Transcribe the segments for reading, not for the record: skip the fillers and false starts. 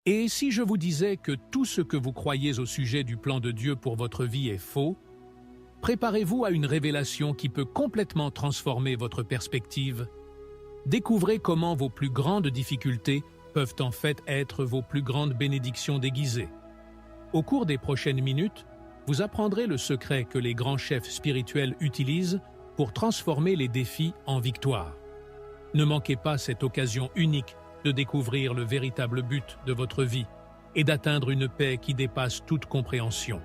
Et si je vous disais que tout ce que vous croyez au sujet du plan de Dieu pour votre vie est faux, préparez-vous à une révélation qui peut complètement transformer votre perspective. Découvrez comment vos plus grandes difficultés peuvent en fait être vos plus grandes bénédictions déguisées. Au cours des prochaines minutes, vous apprendrez le secret que les grands chefs spirituels utilisent pour transformer les défis en victoires. Ne manquez pas cette occasion unique de découvrir le véritable but de votre vie et d'atteindre une paix qui dépasse toute compréhension.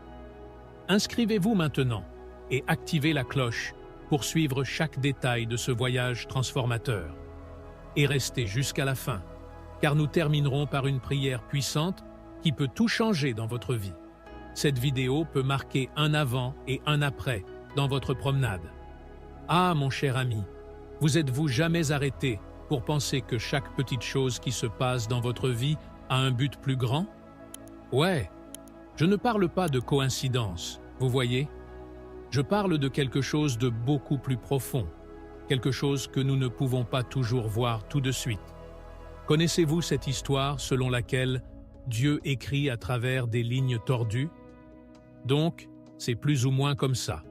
Inscrivez-vous maintenant et activez la cloche pour suivre chaque détail de ce voyage transformateur. Et restez jusqu'à la fin, car nous terminerons par une prière puissante qui peut tout changer dans votre vie. Cette vidéo peut marquer un avant et un après dans votre promenade. Ah, mon cher ami, vous êtes-vous jamais arrêté pour penser que chaque petite chose qui se passe dans votre vie a un but plus grand? Ouais, je ne parle pas de coïncidence, vous voyez? Je parle de quelque chose de beaucoup plus profond, quelque chose que nous ne pouvons pas toujours voir tout de suite. Connaissez-vous cette histoire selon laquelle Dieu écrit à travers des lignes tordues? Donc, c'est plus ou moins comme ça.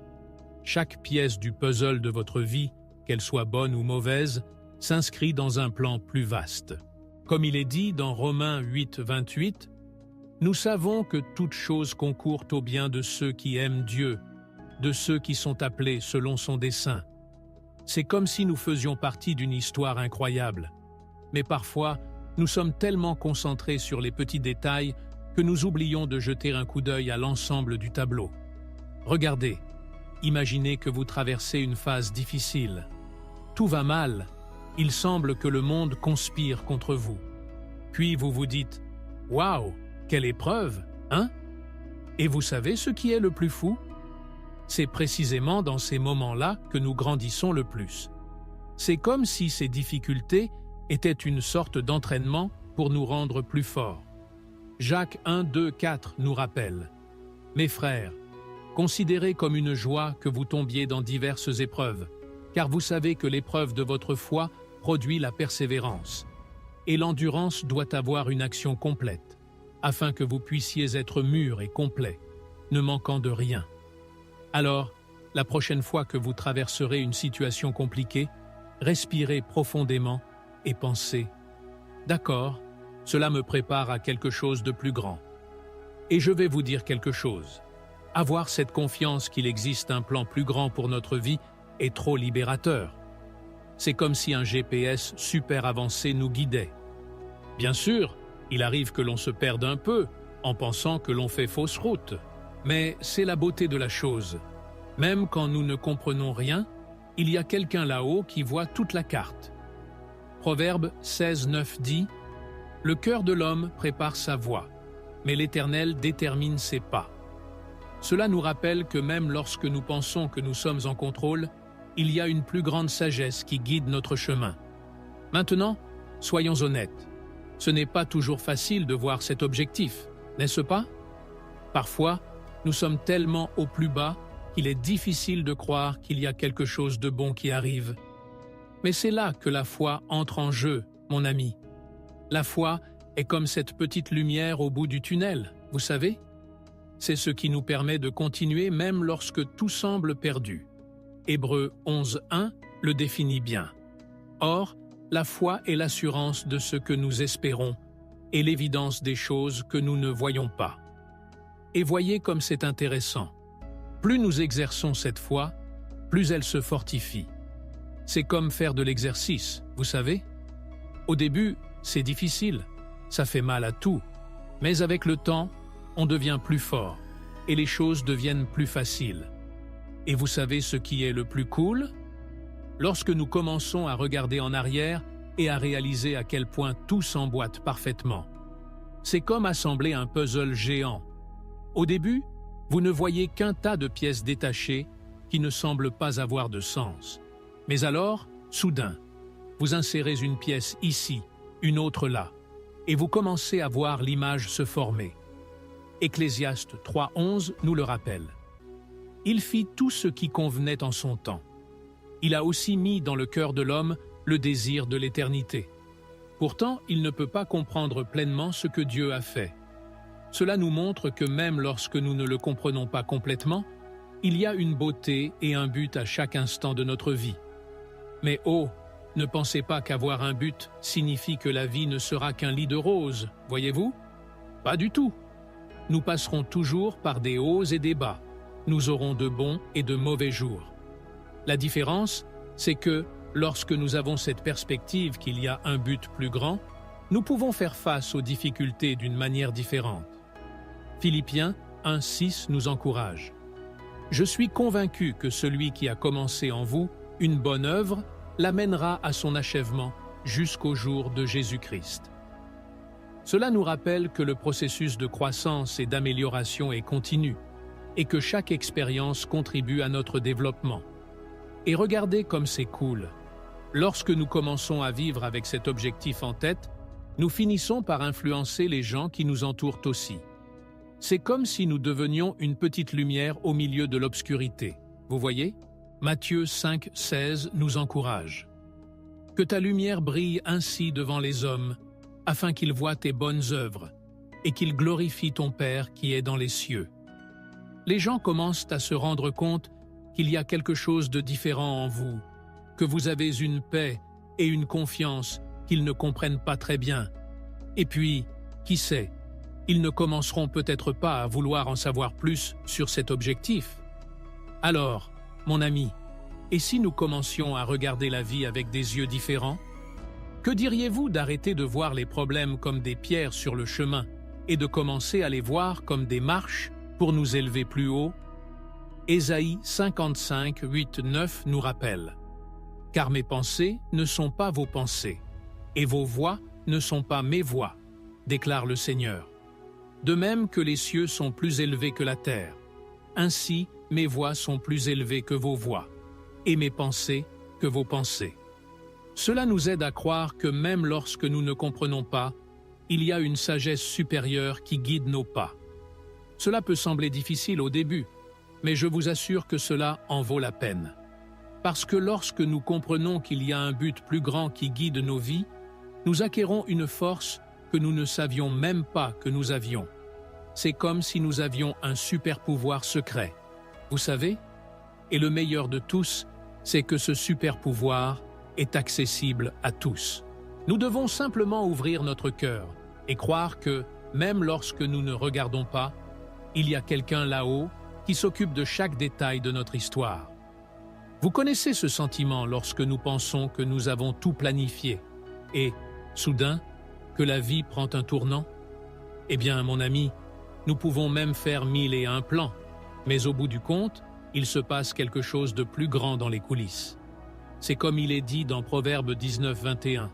Chaque pièce du puzzle de votre vie, qu'elle soit bonne ou mauvaise, s'inscrit dans un plan plus vaste. Comme il est dit dans Romains 8, 28, « Nous savons que toute chose concourt au bien de ceux qui aiment Dieu, de ceux qui sont appelés selon son dessein. » C'est comme si nous faisions partie d'une histoire incroyable. Mais parfois, nous sommes tellement concentrés sur les petits détails que nous oublions de jeter un coup d'œil à l'ensemble du tableau. Regardez, imaginez que vous traversez une phase difficile. Tout va mal. Il semble que le monde conspire contre vous. Puis vous vous dites « Waouh, quelle épreuve, hein ?» Et vous savez ce qui est le plus fou? C'est précisément dans ces moments-là que nous grandissons le plus. C'est comme si ces difficultés étaient une sorte d'entraînement pour nous rendre plus forts. Jacques 1, 2, 4 nous rappelle « Mes frères, considérez comme une joie que vous tombiez dans diverses épreuves, car vous savez que l'épreuve de votre foi produit la persévérance. Et l'endurance doit avoir une action complète, afin que vous puissiez être mûrs et complets, ne manquant de rien. Alors, la prochaine fois que vous traverserez une situation compliquée, respirez profondément et pensez « D'accord, cela me prépare à quelque chose de plus grand. » Et je vais vous dire quelque chose. Avoir cette confiance qu'il existe un plan plus grand pour notre vie est trop libérateur. C'est comme si un GPS super avancé nous guidait. Bien sûr, il arrive que l'on se perde un peu en pensant que l'on fait fausse route. Mais c'est la beauté de la chose. Même quand nous ne comprenons rien, il y a quelqu'un là-haut qui voit toute la carte. Proverbe 16, 9 dit « Le cœur de l'homme prépare sa voie, mais l'Éternel détermine ses pas. » Cela nous rappelle que même lorsque nous pensons que nous sommes en contrôle, il y a une plus grande sagesse qui guide notre chemin. Maintenant, soyons honnêtes. Ce n'est pas toujours facile de voir cet objectif, n'est-ce pas? Parfois, nous sommes tellement au plus bas qu'il est difficile de croire qu'il y a quelque chose de bon qui arrive. Mais c'est là que la foi entre en jeu, mon ami. La foi est comme cette petite lumière au bout du tunnel, vous savez? C'est ce qui nous permet de continuer même lorsque tout semble perdu. Hébreux 11.1 le définit bien. Or, la foi est l'assurance de ce que nous espérons et l'évidence des choses que nous ne voyons pas. Et voyez comme c'est intéressant. Plus nous exerçons cette foi, plus elle se fortifie. C'est comme faire de l'exercice, vous savez? Au début, c'est difficile, ça fait mal à tout, mais avec le temps, on devient plus fort et les choses deviennent plus faciles. Et vous savez ce qui est le plus cool? Lorsque nous commençons à regarder en arrière et à réaliser à quel point tout s'emboîte parfaitement. C'est comme assembler un puzzle géant. Au début, vous ne voyez qu'un tas de pièces détachées qui ne semblent pas avoir de sens. Mais alors, soudain, vous insérez une pièce ici, une autre là, et vous commencez à voir l'image se former. Ecclésiaste 3.11 nous le rappelle. Il fit tout ce qui convenait en son temps. Il a aussi mis dans le cœur de l'homme le désir de l'éternité. Pourtant, il ne peut pas comprendre pleinement ce que Dieu a fait. Cela nous montre que même lorsque nous ne le comprenons pas complètement, il y a une beauté et un but à chaque instant de notre vie. Mais oh, ne pensez pas qu'avoir un but signifie que la vie ne sera qu'un lit de roses, voyez-vous? Pas du tout. Nous passerons toujours par des hauts et des bas. Nous aurons de bons et de mauvais jours. La différence, c'est que, lorsque nous avons cette perspective qu'il y a un but plus grand, nous pouvons faire face aux difficultés d'une manière différente. Philippiens 1:6 nous encourage. « Je suis convaincu que celui qui a commencé en vous une bonne œuvre l'amènera à son achèvement jusqu'au jour de Jésus-Christ. » Cela nous rappelle que le processus de croissance et d'amélioration est continu et que chaque expérience contribue à notre développement. Et regardez comme c'est cool. Lorsque nous commençons à vivre avec cet objectif en tête, nous finissons par influencer les gens qui nous entourent aussi. C'est comme si nous devenions une petite lumière au milieu de l'obscurité. Vous voyez? Matthieu 5:16 nous encourage. « Que ta lumière brille ainsi devant les hommes, afin qu'ils voient tes bonnes œuvres, et qu'ils glorifient ton Père qui est dans les cieux. » Les gens commencent à se rendre compte qu'il y a quelque chose de différent en vous, que vous avez une paix et une confiance qu'ils ne comprennent pas très bien. Et puis, qui sait, ils ne commenceront peut-être pas à vouloir en savoir plus sur cet objectif. Alors, mon ami, et si nous commencions à regarder la vie avec des yeux différents? Que diriez-vous d'arrêter de voir les problèmes comme des pierres sur le chemin et de commencer à les voir comme des marches pour nous élever plus haut? Ésaïe 55, 8, 9 nous rappelle « Car mes pensées ne sont pas vos pensées, et vos voix ne sont pas mes voix, déclare le Seigneur. De même que les cieux sont plus élevés que la terre, ainsi mes voix sont plus élevées que vos voix, et mes pensées que vos pensées. » Cela nous aide à croire que même lorsque nous ne comprenons pas, il y a une sagesse supérieure qui guide nos pas. Cela peut sembler difficile au début, mais je vous assure que cela en vaut la peine. Parce que lorsque nous comprenons qu'il y a un but plus grand qui guide nos vies, nous acquérons une force que nous ne savions même pas que nous avions. C'est comme si nous avions un super pouvoir secret. Vous savez? Et le meilleur de tous, c'est que ce super pouvoir est accessible à tous. Nous devons simplement ouvrir notre cœur et croire que, même lorsque nous ne regardons pas, il y a quelqu'un là-haut qui s'occupe de chaque détail de notre histoire. Vous connaissez ce sentiment lorsque nous pensons que nous avons tout planifié et, soudain, que la vie prend un tournant? Eh bien, mon ami, nous pouvons même faire 1001 plans, mais au bout du compte, il se passe quelque chose de plus grand dans les coulisses. C'est comme il est dit dans Proverbe 19, 21.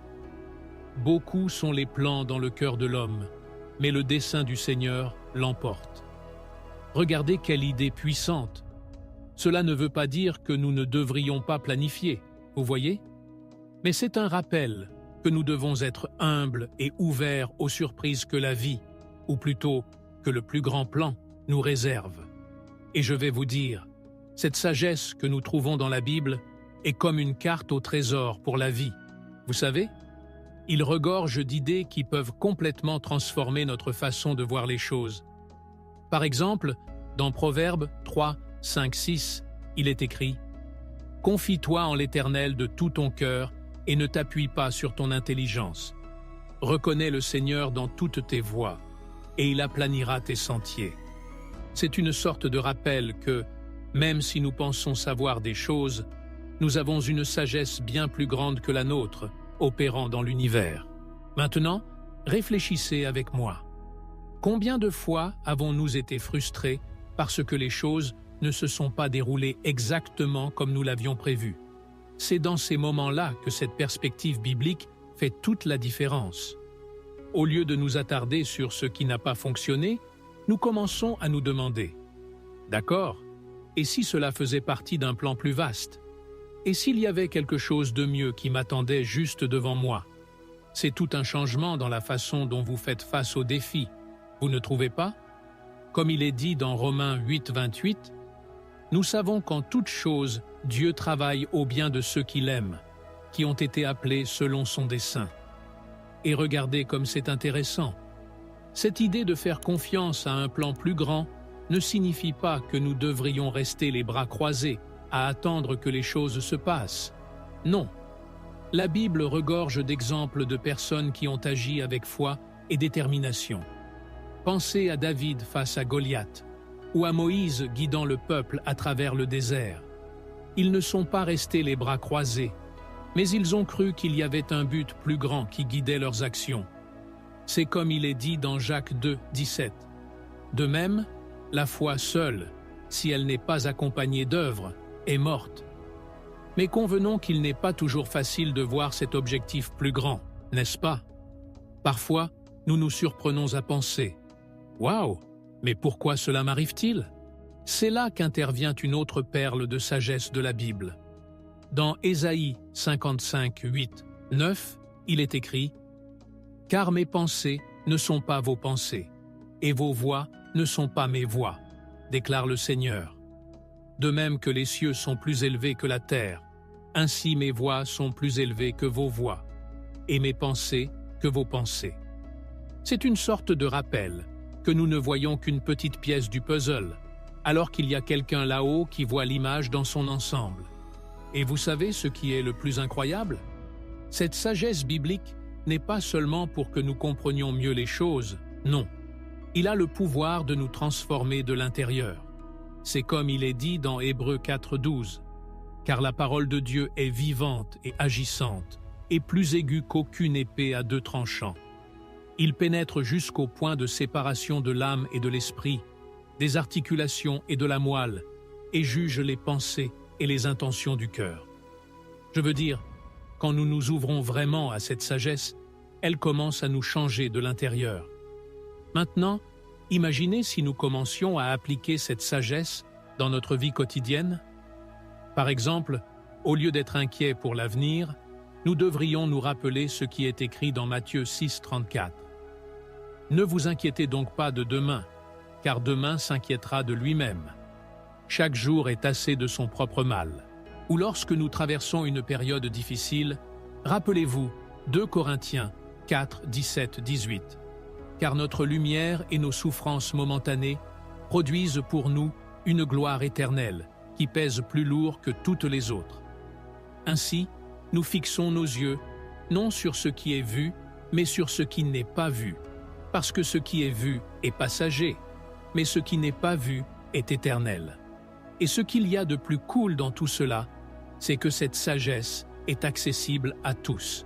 « Beaucoup sont les plans dans le cœur de l'homme, mais le dessein du Seigneur l'emporte. » Regardez quelle idée puissante! Cela ne veut pas dire que nous ne devrions pas planifier, vous voyez? Mais c'est un rappel que nous devons être humbles et ouverts aux surprises que la vie, ou plutôt que le plus grand plan, nous réserve. Et je vais vous dire, cette sagesse que nous trouvons dans la Bible est comme une carte au trésor pour la vie. Vous savez, il regorge d'idées qui peuvent complètement transformer notre façon de voir les choses. Par exemple, dans Proverbes 3, 5, 6, il est écrit « Confie-toi en l'Éternel de tout ton cœur et ne t'appuie pas sur ton intelligence. Reconnais le Seigneur dans toutes tes voies, et il aplanira tes sentiers. » C'est une sorte de rappel que, même si nous pensons savoir des choses, nous avons une sagesse bien plus grande que la nôtre, opérant dans l'univers. Maintenant, réfléchissez avec moi. Combien de fois avons-nous été frustrés parce que les choses ne se sont pas déroulées exactement comme nous l'avions prévu? C'est dans ces moments-là que cette perspective biblique fait toute la différence. Au lieu de nous attarder sur ce qui n'a pas fonctionné, nous commençons à nous demander « D'accord, et si cela faisait partie d'un plan plus vaste? Et s'il y avait quelque chose de mieux qui m'attendait juste devant moi? » C'est tout un changement dans la façon dont vous faites face aux défis. Vous ne trouvez pas? Comme il est dit dans Romains 8, 28, « Nous savons qu'en toute chose, Dieu travaille au bien de ceux qui l'aiment, qui ont été appelés selon son dessein. » et regardez comme c'est intéressant. Cette idée de faire confiance à un plan plus grand ne signifie pas que nous devrions rester les bras croisés à attendre que les choses se passent. Non. La Bible regorge d'exemples de personnes qui ont agi avec foi et détermination. Pensez à David face à Goliath, ou à Moïse guidant le peuple à travers le désert. Ils ne sont pas restés les bras croisés, mais ils ont cru qu'il y avait un but plus grand qui guidait leurs actions. C'est comme il est dit dans Jacques 2, 17. De même, la foi seule, si elle n'est pas accompagnée d'œuvres, est morte. Mais convenons qu'il n'est pas toujours facile de voir cet objectif plus grand, n'est-ce pas? Parfois, nous nous surprenons à penser « Waouh, mais pourquoi cela m'arrive-t-il » C'est là qu'intervient une autre perle de sagesse de la Bible. Dans Ésaïe 55, 8, 9, il est écrit « Car mes pensées ne sont pas vos pensées, et vos voix ne sont pas mes voix, déclare le Seigneur. De même que les cieux sont plus élevés que la terre, ainsi mes voix sont plus élevées que vos voix, et mes pensées que vos pensées. » C'est une sorte de rappel que nous ne voyons qu'une petite pièce du puzzle, alors qu'il y a quelqu'un là-haut qui voit l'image dans son ensemble. Et vous savez ce qui est le plus incroyable? Cette sagesse biblique n'est pas seulement pour que nous comprenions mieux les choses, non. Il a le pouvoir de nous transformer de l'intérieur. C'est comme il est dit dans Hébreux 4, 12. Car la parole de Dieu est vivante et agissante, et plus aiguë qu'aucune épée à deux tranchants. Il pénètre jusqu'au point de séparation de l'âme et de l'esprit, des articulations et de la moelle, et juge les pensées et les intentions du cœur. Je veux dire, quand nous nous ouvrons vraiment à cette sagesse, elle commence à nous changer de l'intérieur. Maintenant, imaginez si nous commencions à appliquer cette sagesse dans notre vie quotidienne. Par exemple, au lieu d'être inquiets pour l'avenir, nous devrions nous rappeler ce qui est écrit dans Matthieu 6, 34. Ne vous inquiétez donc pas de demain, car demain s'inquiétera de lui-même. Chaque jour est assez de son propre mal. Ou lorsque nous traversons une période difficile, rappelez-vous 2 Corinthiens 4, 17, 18. Car notre lumière et nos souffrances momentanées produisent pour nous une gloire éternelle qui pèse plus lourd que toutes les autres. Ainsi, nous fixons nos yeux non sur ce qui est vu, mais sur ce qui n'est pas vu, parce que ce qui est vu est passager, mais ce qui n'est pas vu est éternel. Et ce qu'il y a de plus cool dans tout cela, c'est que cette sagesse est accessible à tous.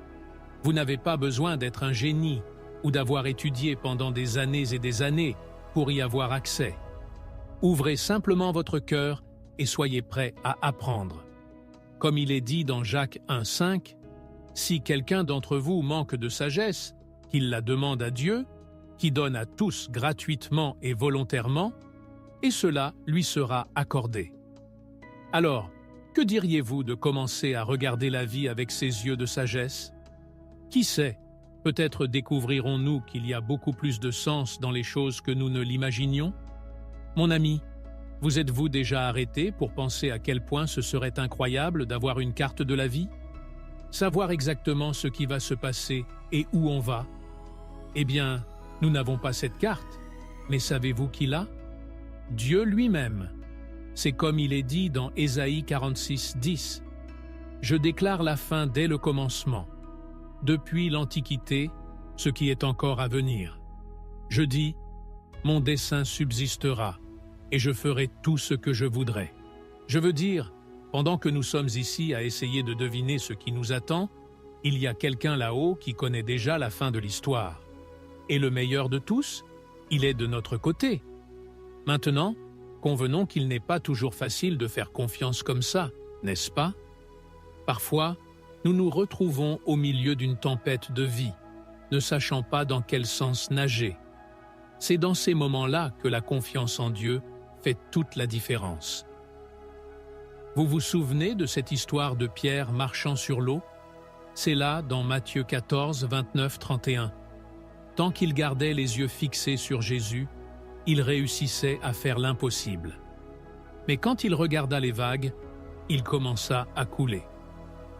Vous n'avez pas besoin d'être un génie ou d'avoir étudié pendant des années et des années pour y avoir accès. Ouvrez simplement votre cœur et soyez prêts à apprendre. Comme il est dit dans Jacques 1,5, « Si quelqu'un d'entre vous manque de sagesse, qu'il la demande à Dieu, qui donne à tous gratuitement et volontairement, et cela lui sera accordé. » Alors, que diriez-vous de commencer à regarder la vie avec ses yeux de sagesse? Qui sait, peut-être découvrirons-nous qu'il y a beaucoup plus de sens dans les choses que nous ne l'imaginions? Mon ami, vous êtes-vous déjà arrêté pour penser à quel point ce serait incroyable d'avoir une carte de la vie? Savoir exactement ce qui va se passer et où on va? Eh bien, nous n'avons pas cette carte, mais savez-vous qui l'a? Dieu lui-même. C'est comme il est dit dans Ésaïe 46, 10. « Je déclare la fin dès le commencement, depuis l'Antiquité, ce qui est encore à venir. Je dis, mon dessein subsistera, et je ferai tout ce que je voudrais. » Je veux dire, pendant que nous sommes ici à essayer de deviner ce qui nous attend, il y a quelqu'un là-haut qui connaît déjà la fin de l'histoire. Et le meilleur de tous, il est de notre côté. Maintenant, convenons qu'il n'est pas toujours facile de faire confiance comme ça, n'est-ce pas? Parfois, nous nous retrouvons au milieu d'une tempête de vie, ne sachant pas dans quel sens nager. C'est dans ces moments-là que la confiance en Dieu fait toute la différence. Vous vous souvenez de cette histoire de Pierre marchant sur l'eau? C'est là dans Matthieu 14, 29, 31. Tant qu'il gardait les yeux fixés sur Jésus, il réussissait à faire l'impossible. Mais quand il regarda les vagues, il commença à couler.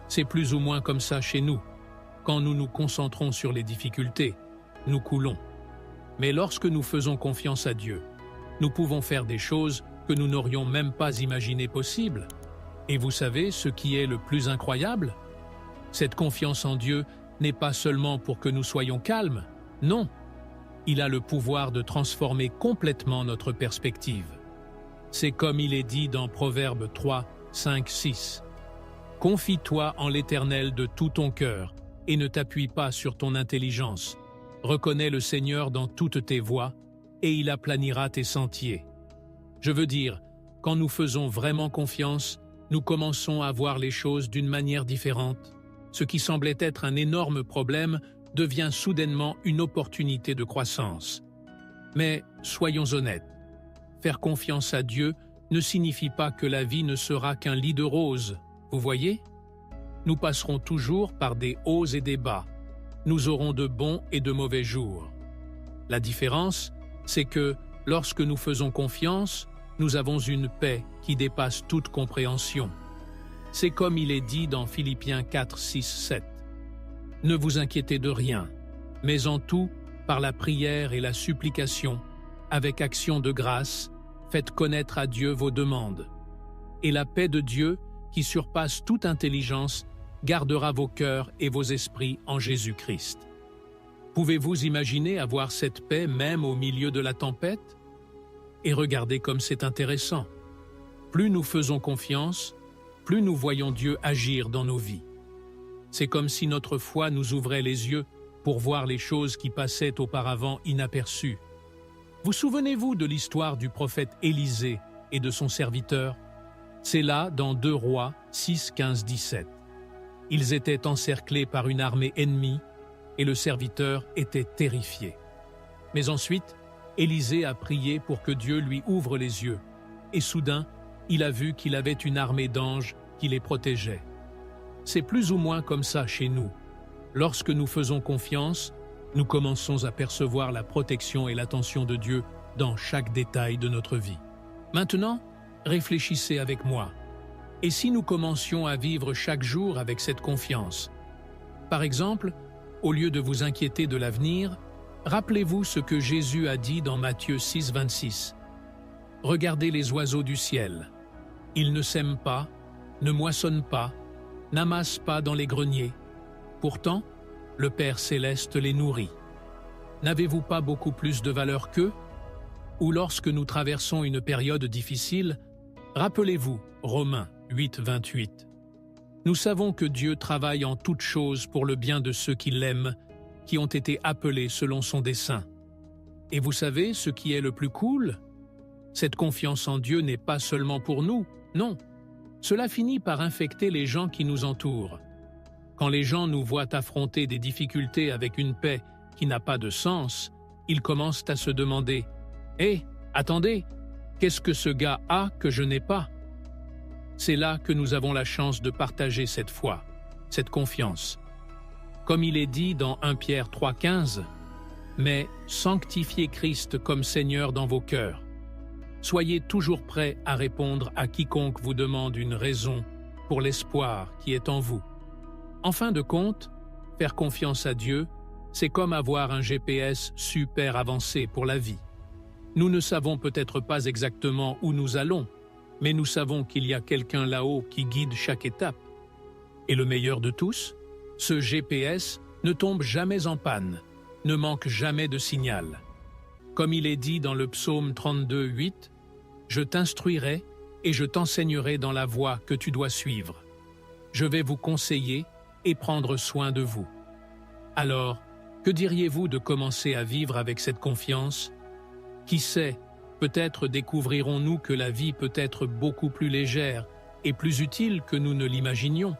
C'est plus ou moins comme ça chez nous. Quand nous nous concentrons sur les difficultés, nous coulons. Mais lorsque nous faisons confiance à Dieu, nous pouvons faire des choses que nous n'aurions même pas imaginées possibles. Et vous savez ce qui est le plus incroyable? Cette confiance en Dieu n'est pas seulement pour que nous soyons calmes, non. Il a le pouvoir de transformer complètement notre perspective. C'est comme il est dit dans Proverbes 3, 5, 6. « Confie-toi en l'Éternel de tout ton cœur et ne t'appuie pas sur ton intelligence. Reconnais le Seigneur dans toutes tes voies et il aplanira tes sentiers. » Je veux dire, quand nous faisons vraiment confiance, nous commençons à voir les choses d'une manière différente. Ce qui semblait être un énorme problème devient soudainement une opportunité de croissance. Mais soyons honnêtes, faire confiance à Dieu ne signifie pas que la vie ne sera qu'un lit de roses, vous voyez? Nous passerons toujours par des hauts et des bas. Nous aurons de bons et de mauvais jours. La différence, c'est que, lorsque nous faisons confiance, nous avons une paix qui dépasse toute compréhension. C'est comme il est dit dans Philippiens 4, 6, 7. « Ne vous inquiétez de rien, mais en tout, par la prière et la supplication, avec action de grâce, faites connaître à Dieu vos demandes. Et la paix de Dieu, qui surpasse toute intelligence, gardera vos cœurs et vos esprits en Jésus-Christ. » Pouvez-vous imaginer avoir cette paix même au milieu de la tempête? Et regardez comme c'est intéressant. Plus nous faisons confiance, plus nous voyons Dieu agir dans nos vies. C'est comme si notre foi nous ouvrait les yeux pour voir les choses qui passaient auparavant inaperçues. Vous souvenez-vous de l'histoire du prophète Élisée et de son serviteur? C'est là dans 2 Rois 6, 15, 17. Ils étaient encerclés par une armée ennemie et le serviteur était terrifié. Mais ensuite, Élisée a prié pour que Dieu lui ouvre les yeux, et soudain, il a vu qu'il avait une armée d'anges qui les protégeait. C'est plus ou moins comme ça chez nous. Lorsque nous faisons confiance, nous commençons à percevoir la protection et l'attention de Dieu dans chaque détail de notre vie. Maintenant, réfléchissez avec moi. Et si nous commencions à vivre chaque jour avec cette confiance? Par exemple, au lieu de vous inquiéter de l'avenir, rappelez-vous ce que Jésus a dit dans Matthieu 6, 26. « Regardez les oiseaux du ciel. Ils ne sèment pas, ne moissonnent pas, n'amassent pas dans les greniers. Pourtant, le Père céleste les nourrit. N'avez-vous pas beaucoup plus de valeur qu'eux? Ou lorsque nous traversons une période difficile, rappelez-vous Romains 8, 28. Nous savons que Dieu travaille en toutes choses pour le bien de ceux qui l'aiment, qui ont été appelés selon son dessein. Et vous savez ce qui est le plus cool? Cette confiance en Dieu n'est pas seulement pour nous, non. Cela finit par infecter les gens qui nous entourent. Quand les gens nous voient affronter des difficultés avec une paix qui n'a pas de sens, ils commencent à se demander « Hé, attendez, qu'est-ce que ce gars a que je n'ai pas ?» C'est là que nous avons la chance de partager cette foi, cette confiance. Comme il est dit dans 1 Pierre 3,15, « Mais sanctifiez Christ comme Seigneur dans vos cœurs. Soyez toujours prêts à répondre à quiconque vous demande une raison pour l'espoir qui est en vous. » En fin de compte, faire confiance à Dieu, c'est comme avoir un GPS super avancé pour la vie. Nous ne savons peut-être pas exactement où nous allons, mais nous savons qu'il y a quelqu'un là-haut qui guide chaque étape. Et le meilleur de tous, ce GPS ne tombe jamais en panne, ne manque jamais de signal. Comme il est dit dans le psaume 32, 8, « Je t'instruirai et je t'enseignerai dans la voie que tu dois suivre. Je vais vous conseiller et prendre soin de vous. » Alors, que diriez-vous de commencer à vivre avec cette confiance? Qui sait, peut-être découvrirons-nous que la vie peut être beaucoup plus légère et plus utile que nous ne l'imaginions.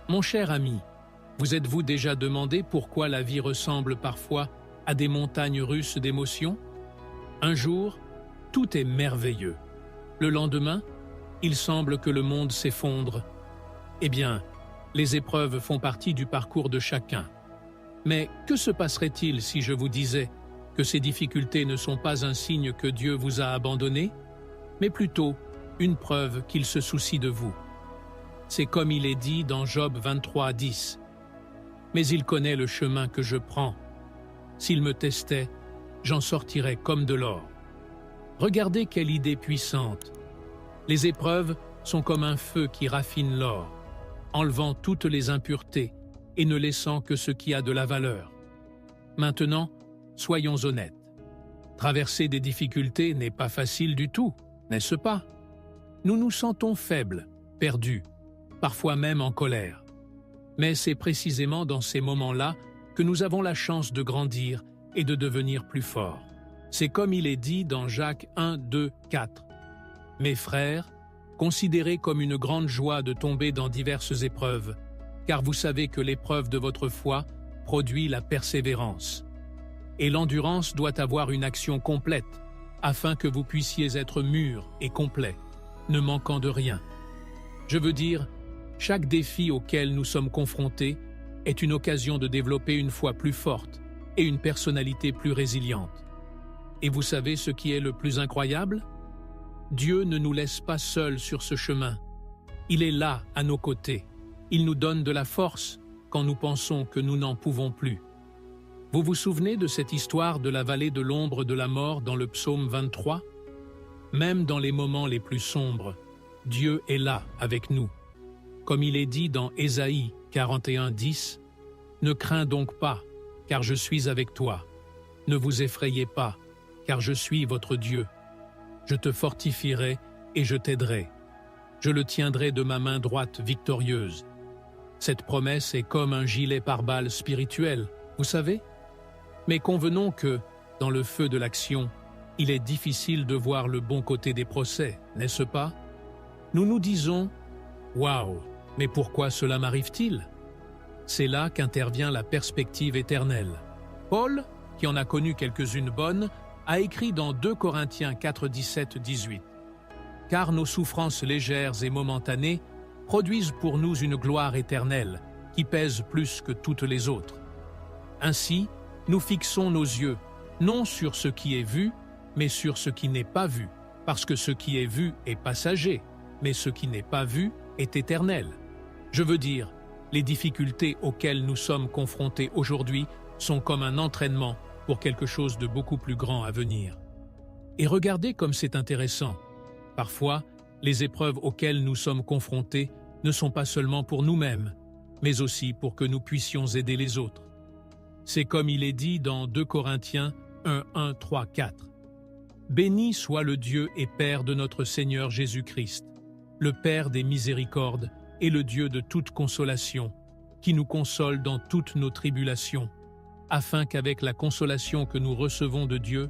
Mon cher ami, vous êtes-vous déjà demandé pourquoi la vie ressemble parfois à des montagnes russes d'émotions? Un jour, tout est merveilleux. Le lendemain, il semble que le monde s'effondre. Eh bien, les épreuves font partie du parcours de chacun. Mais que se passerait-il si je vous disais que ces difficultés ne sont pas un signe que Dieu vous a abandonné, mais plutôt une preuve qu'il se soucie de vous? C'est comme il est dit dans Job 23, 10. « mais il connaît le chemin que je prends. S'il me testait, j'en sortirais comme de l'or. Regardez quelle idée puissante. Les épreuves sont comme un feu qui raffine l'or, enlevant toutes les impuretés et ne laissant que ce qui a de la valeur. Maintenant, soyons honnêtes. Traverser des difficultés n'est pas facile du tout, n'est-ce pas? Nous nous sentons faibles, perdus, parfois même en colère. Mais c'est précisément dans ces moments-là que nous avons la chance de grandir et de devenir plus forts. C'est comme il est dit dans Jacques 1, 2, 4. « Mes frères, considérez comme une grande joie de tomber dans diverses épreuves, car vous savez que l'épreuve de votre foi produit la persévérance. Et l'endurance doit avoir une action complète, afin que vous puissiez être mûrs et complets, ne manquant de rien. » Je veux dire, chaque défi auquel nous sommes confrontés est une occasion de développer une foi plus forte et une personnalité plus résiliente. Et vous savez ce qui est le plus incroyable? Dieu ne nous laisse pas seuls sur ce chemin. Il est là, à nos côtés. Il nous donne de la force quand nous pensons que nous n'en pouvons plus. Vous vous souvenez de cette histoire de la vallée de l'ombre de la mort dans le psaume 23? Même dans les moments les plus sombres, Dieu est là avec nous. Comme il est dit dans Ésaïe 41, 10, « Ne crains donc pas, car je suis avec toi. Ne vous effrayez pas, car je suis votre Dieu. Je te fortifierai et je t'aiderai. Je le tiendrai de ma main droite victorieuse. » Cette promesse est comme un gilet pare-balles spirituel, vous savez? Mais convenons que, dans le feu de l'action, il est difficile de voir le bon côté des procès, n'est-ce pas? Nous nous disons « Waouh, mais pourquoi cela m'arrive-t-il » C'est là qu'intervient la perspective éternelle. Paul, qui en a connu quelques-unes bonnes, a écrit dans 2 Corinthiens 4, 17, 18 « Car nos souffrances légères et momentanées produisent pour nous une gloire éternelle qui pèse plus que toutes les autres. Ainsi, nous fixons nos yeux, non sur ce qui est vu, mais sur ce qui n'est pas vu, parce que ce qui est vu est passager, mais ce qui n'est pas vu est éternel. » Je veux dire, les difficultés auxquelles nous sommes confrontés aujourd'hui sont comme un entraînement pour quelque chose de beaucoup plus grand à venir. Et regardez comme c'est intéressant. Parfois, les épreuves auxquelles nous sommes confrontés ne sont pas seulement pour nous-mêmes, mais aussi pour que nous puissions aider les autres. C'est comme il est dit dans 2 Corinthiens 1, 1, 3, 4. « Béni soit le Dieu et Père de notre Seigneur Jésus-Christ, le Père des miséricordes et le Dieu de toute consolation, qui nous console dans toutes nos tribulations, afin qu'avec la consolation que nous recevons de Dieu,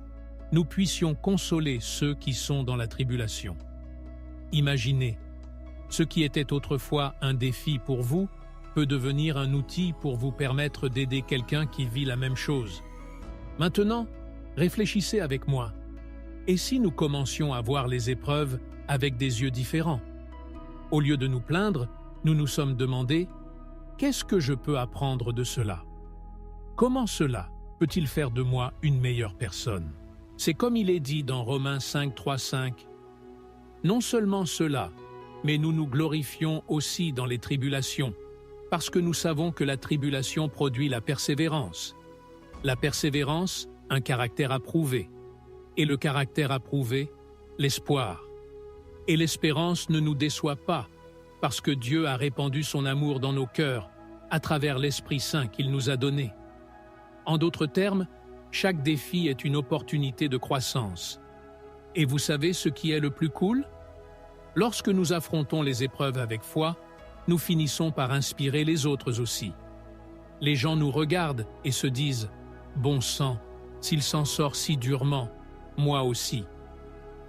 nous puissions consoler ceux qui sont dans la tribulation. » Imaginez, ce qui était autrefois un défi pour vous peut devenir un outil pour vous permettre d'aider quelqu'un qui vit la même chose. Maintenant, réfléchissez avec moi. Et si nous commencions à voir les épreuves avec des yeux différents? Au lieu de nous plaindre, nous nous sommes demandé « Qu'est-ce que je peux apprendre de cela? Comment cela peut-il faire de moi une meilleure personne ?» C'est comme il est dit dans Romains 5, 3, 5. « Non seulement cela, mais nous nous glorifions aussi dans les tribulations, parce que nous savons que la tribulation produit la persévérance. La persévérance, un caractère approuvé. Et le caractère approuvé, l'espoir. Et l'espérance ne nous déçoit pas, parce que Dieu a répandu son amour dans nos cœurs, à travers l'Esprit Saint qu'il nous a donné. En d'autres termes, chaque défi est une opportunité de croissance. Et vous savez ce qui est le plus cool? Lorsque nous affrontons les épreuves avec foi, nous finissons par inspirer les autres aussi. Les gens nous regardent et se disent « Bon sang, s'il s'en sort si durement, moi aussi. »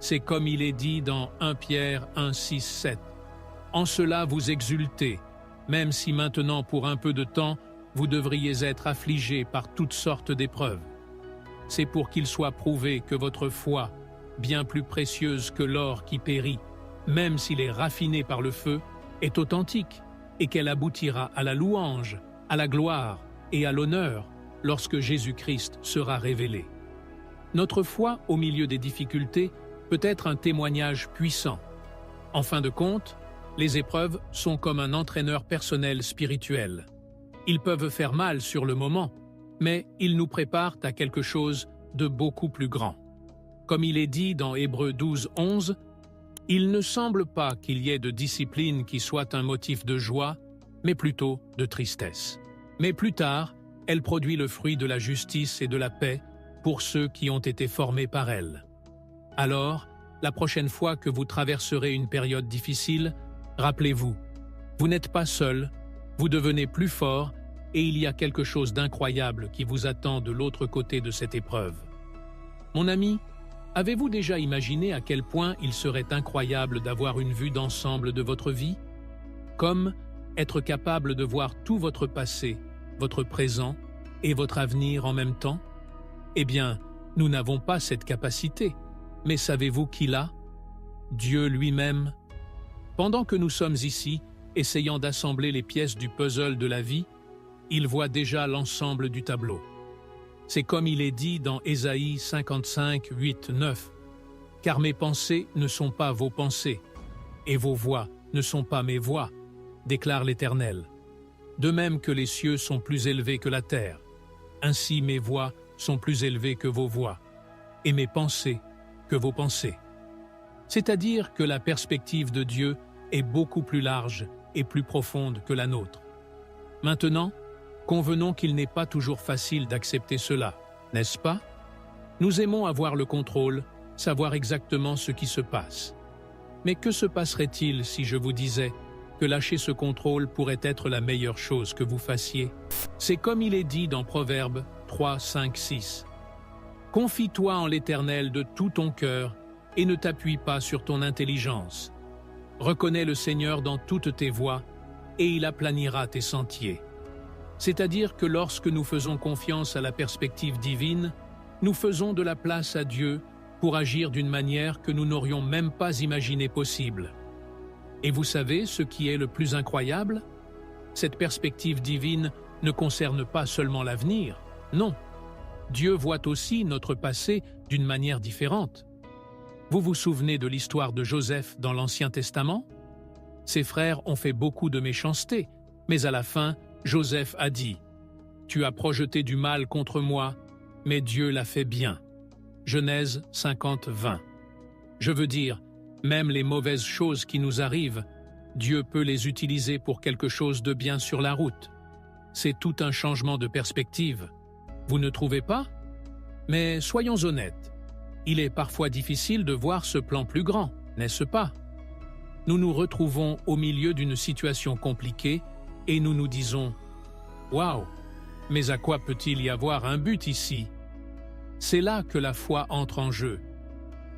C'est comme il est dit dans 1 Pierre 1, 6, 7. « En cela vous exultez, même si maintenant pour un peu de temps, vous devriez être affligés par toutes sortes d'épreuves. C'est pour qu'il soit prouvé que votre foi, bien plus précieuse que l'or qui périt, même s'il est raffiné par le feu, est authentique et qu'elle aboutira à la louange, à la gloire et à l'honneur lorsque Jésus-Christ sera révélé. » Notre foi au milieu des difficultés peut être un témoignage puissant. En fin de compte, les épreuves sont comme un entraîneur personnel spirituel. Ils peuvent faire mal sur le moment, mais ils nous préparent à quelque chose de beaucoup plus grand. Comme il est dit dans Hébreux 12, 11, « Il ne semble pas qu'il y ait de discipline qui soit un motif de joie, mais plutôt de tristesse. Mais plus tard, elle produit le fruit de la justice et de la paix pour ceux qui ont été formés par elle. » Alors, la prochaine fois que vous traverserez une période difficile, rappelez-vous, vous n'êtes pas seul, vous devenez plus fort et il y a quelque chose d'incroyable qui vous attend de l'autre côté de cette épreuve. Mon ami, avez-vous déjà imaginé à quel point il serait incroyable d'avoir une vue d'ensemble de votre vie? Comme être capable de voir tout votre passé, votre présent et votre avenir en même temps? Eh bien, nous n'avons pas cette capacité. Mais savez-vous qui l'a? Dieu lui-même. Pendant que nous sommes ici, essayant d'assembler les pièces du puzzle de la vie, il voit déjà l'ensemble du tableau. C'est comme il est dit dans Ésaïe 55, 8, 9. « Car mes pensées ne sont pas vos pensées, et vos voix ne sont pas mes voix, déclare l'Éternel. De même que les cieux sont plus élevés que la terre, ainsi mes voix sont plus élevées que vos voix, et mes pensées que vos pensées. » C'est-à-dire que la perspective de Dieu est beaucoup plus large et plus profonde que la nôtre. Maintenant, convenons qu'il n'est pas toujours facile d'accepter cela, n'est-ce pas? Nous aimons avoir le contrôle, savoir exactement ce qui se passe. Mais que se passerait-il si je vous disais que lâcher ce contrôle pourrait être la meilleure chose que vous fassiez? C'est comme il est dit dans Proverbes 3, 5, 6. « Confie-toi en l'Éternel de tout ton cœur et ne t'appuie pas sur ton intelligence. Reconnais le Seigneur dans toutes tes voies et il aplanira tes sentiers. » C'est-à-dire que lorsque nous faisons confiance à la perspective divine, nous faisons de la place à Dieu pour agir d'une manière que nous n'aurions même pas imaginé possible. Et vous savez ce qui est le plus incroyable? Cette perspective divine ne concerne pas seulement l'avenir, non. Dieu voit aussi notre passé d'une manière différente. Vous vous souvenez de l'histoire de Joseph dans l'Ancien Testament? Ses frères ont fait beaucoup de méchanceté, mais à la fin, Joseph a dit « Tu as projeté du mal contre moi, mais Dieu l'a fait bien. » Genèse 50, 20. Je veux dire, même les mauvaises choses qui nous arrivent, Dieu peut les utiliser pour quelque chose de bien sur la route. C'est tout un changement de perspective. Vous ne trouvez pas? Mais soyons honnêtes, il est parfois difficile de voir ce plan plus grand, n'est-ce pas? Nous nous retrouvons au milieu d'une situation compliquée et nous nous disons « Waouh, mais à quoi peut-il y avoir un but ici ?» C'est là que la foi entre en jeu.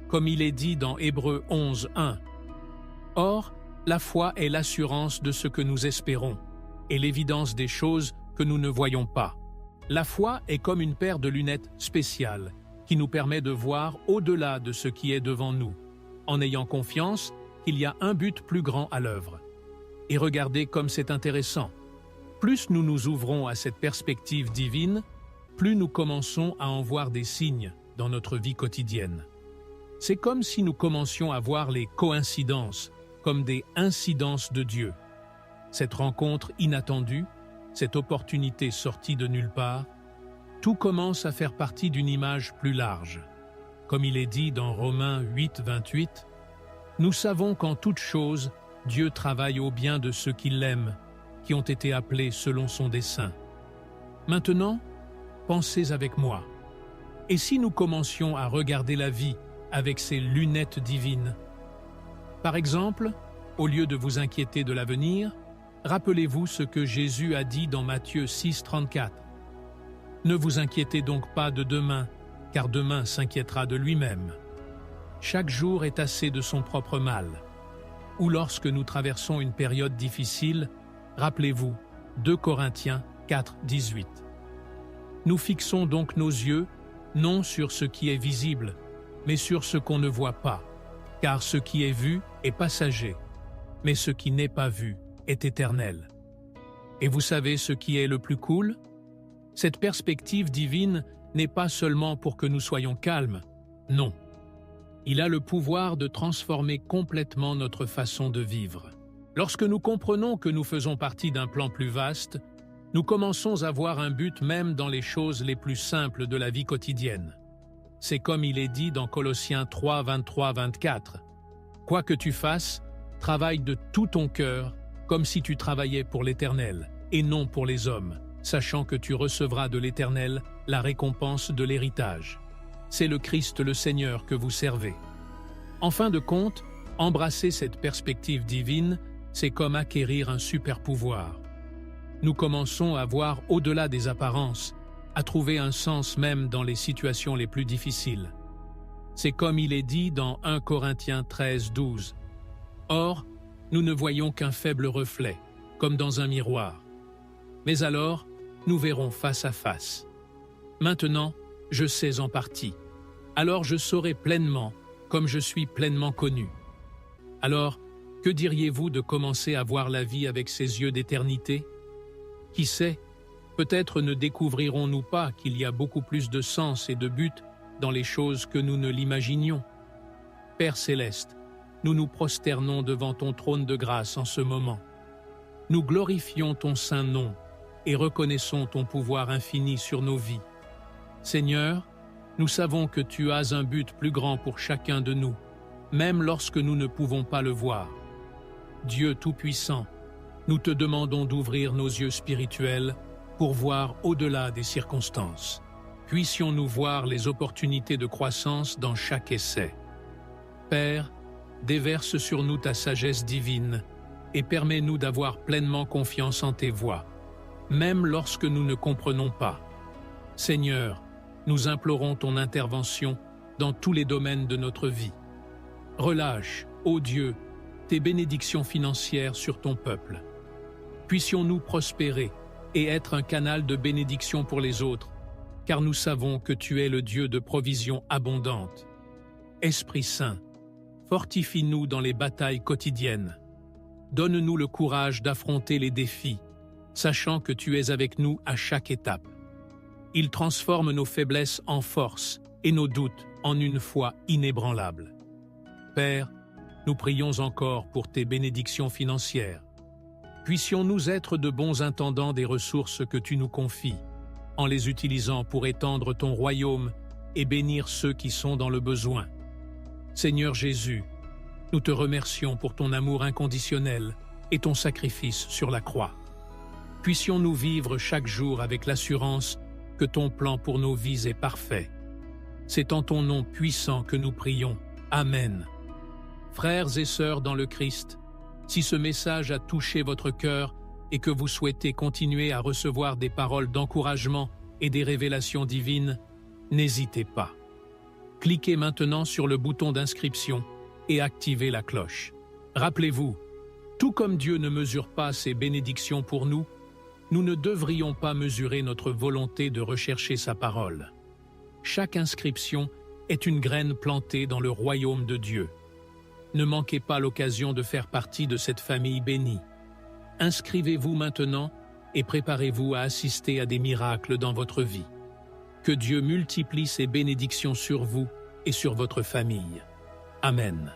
Comme il est dit dans Hébreux 11, 1. « Or, la foi est l'assurance de ce que nous espérons et l'évidence des choses que nous ne voyons pas. » La foi est comme une paire de lunettes spéciales qui nous permet de voir au-delà de ce qui est devant nous, en ayant confiance qu'il y a un but plus grand à l'œuvre. Et regardez comme c'est intéressant. Plus nous nous ouvrons à cette perspective divine, plus nous commençons à en voir des signes dans notre vie quotidienne. C'est comme si nous commencions à voir les coïncidences comme des incidences de Dieu. Cette rencontre inattendue, cette opportunité sortie de nulle part, tout commence à faire partie d'une image plus large. Comme il est dit dans Romains 8, 28, « Nous savons qu'en toute chose, Dieu travaille au bien de ceux qui l'aiment, qui ont été appelés selon son dessein. » Maintenant, pensez avec moi. Et si nous commencions à regarder la vie avec ces lunettes divines? Par exemple, au lieu de vous inquiéter de l'avenir, rappelez-vous ce que Jésus a dit dans Matthieu 6, 34. « Ne vous inquiétez donc pas de demain, car demain s'inquiétera de lui-même. Chaque jour est assez de son propre mal. » Ou lorsque nous traversons une période difficile, rappelez-vous 2 Corinthiens 4, 18. Nous fixons donc nos yeux non sur ce qui est visible, mais sur ce qu'on ne voit pas, car ce qui est vu est passager, mais ce qui n'est pas vu est éternel. Et vous savez ce qui est le plus cool? Cette perspective divine n'est pas seulement pour que nous soyons calmes, non. Il a le pouvoir de transformer complètement notre façon de vivre. Lorsque nous comprenons que nous faisons partie d'un plan plus vaste, Nous commençons à voir un but même dans les choses les plus simples de la vie quotidienne. C'est comme il est dit dans Colossiens 3, 23-24. « Quoi que tu fasses, travaille de tout ton cœur, comme si tu travaillais pour l'Éternel, et non pour les hommes, sachant que tu recevras de l'Éternel la récompense de l'héritage. C'est le Christ le Seigneur que vous servez. » En fin de compte, embrasser cette perspective divine, c'est comme acquérir un super pouvoir. Nous commençons à voir au-delà des apparences, à trouver un sens même dans les situations les plus difficiles. C'est comme il est dit dans 1 Corinthiens 13, 12. « Or, nous ne voyons qu'un faible reflet, comme dans un miroir. Mais alors, nous verrons face à face. Maintenant, je sais en partie. Alors je saurai pleinement, comme je suis pleinement connu. Alors, que diriez-vous de commencer à voir la vie avec ses yeux d'éternité? Qui sait, peut-être ne découvrirons-nous pas qu'il y a beaucoup plus de sens et de but dans les choses que nous ne l'imaginions. Père céleste, nous nous prosternons devant ton trône de grâce en ce moment. Nous glorifions ton saint nom et reconnaissons ton pouvoir infini sur nos vies. Seigneur, nous savons que tu as un but plus grand pour chacun de nous, même lorsque nous ne pouvons pas le voir. Dieu Tout-Puissant, nous te demandons d'ouvrir nos yeux spirituels pour voir au-delà des circonstances. Puissions-nous voir les opportunités de croissance dans chaque essai. Père, déverse sur nous ta sagesse divine et permets-nous d'avoir pleinement confiance en tes voies, même lorsque nous ne comprenons pas. Seigneur, nous implorons ton intervention dans tous les domaines de notre vie. Relâche, ô Dieu, tes bénédictions financières sur ton peuple. Puissions-nous prospérer et être un canal de bénédiction pour les autres, car nous savons que tu es le Dieu de provision abondante. Esprit Saint, fortifie-nous dans les batailles quotidiennes. Donne-nous le courage d'affronter les défis, sachant que tu es avec nous à chaque étape. Il transforme nos faiblesses en force et nos doutes en une foi inébranlable. Père, nous prions encore pour tes bénédictions financières. Puissions-nous être de bons intendants des ressources que tu nous confies, en les utilisant pour étendre ton royaume et bénir ceux qui sont dans le besoin. Seigneur Jésus, nous te remercions pour ton amour inconditionnel et ton sacrifice sur la croix. Puissions-nous vivre chaque jour avec l'assurance que ton plan pour nos vies est parfait. C'est en ton nom puissant que nous prions. Amen. Frères et sœurs dans le Christ, si ce message a touché votre cœur et que vous souhaitez continuer à recevoir des paroles d'encouragement et des révélations divines, n'hésitez pas. Cliquez maintenant sur le bouton d'inscription et activez la cloche. Rappelez-vous, tout comme Dieu ne mesure pas ses bénédictions pour nous, nous ne devrions pas mesurer notre volonté de rechercher sa parole. Chaque inscription est une graine plantée dans le royaume de Dieu. Ne manquez pas l'occasion de faire partie de cette famille bénie. Inscrivez-vous maintenant et préparez-vous à assister à des miracles dans votre vie. Que Dieu multiplie ses bénédictions sur vous et sur votre famille. Amen.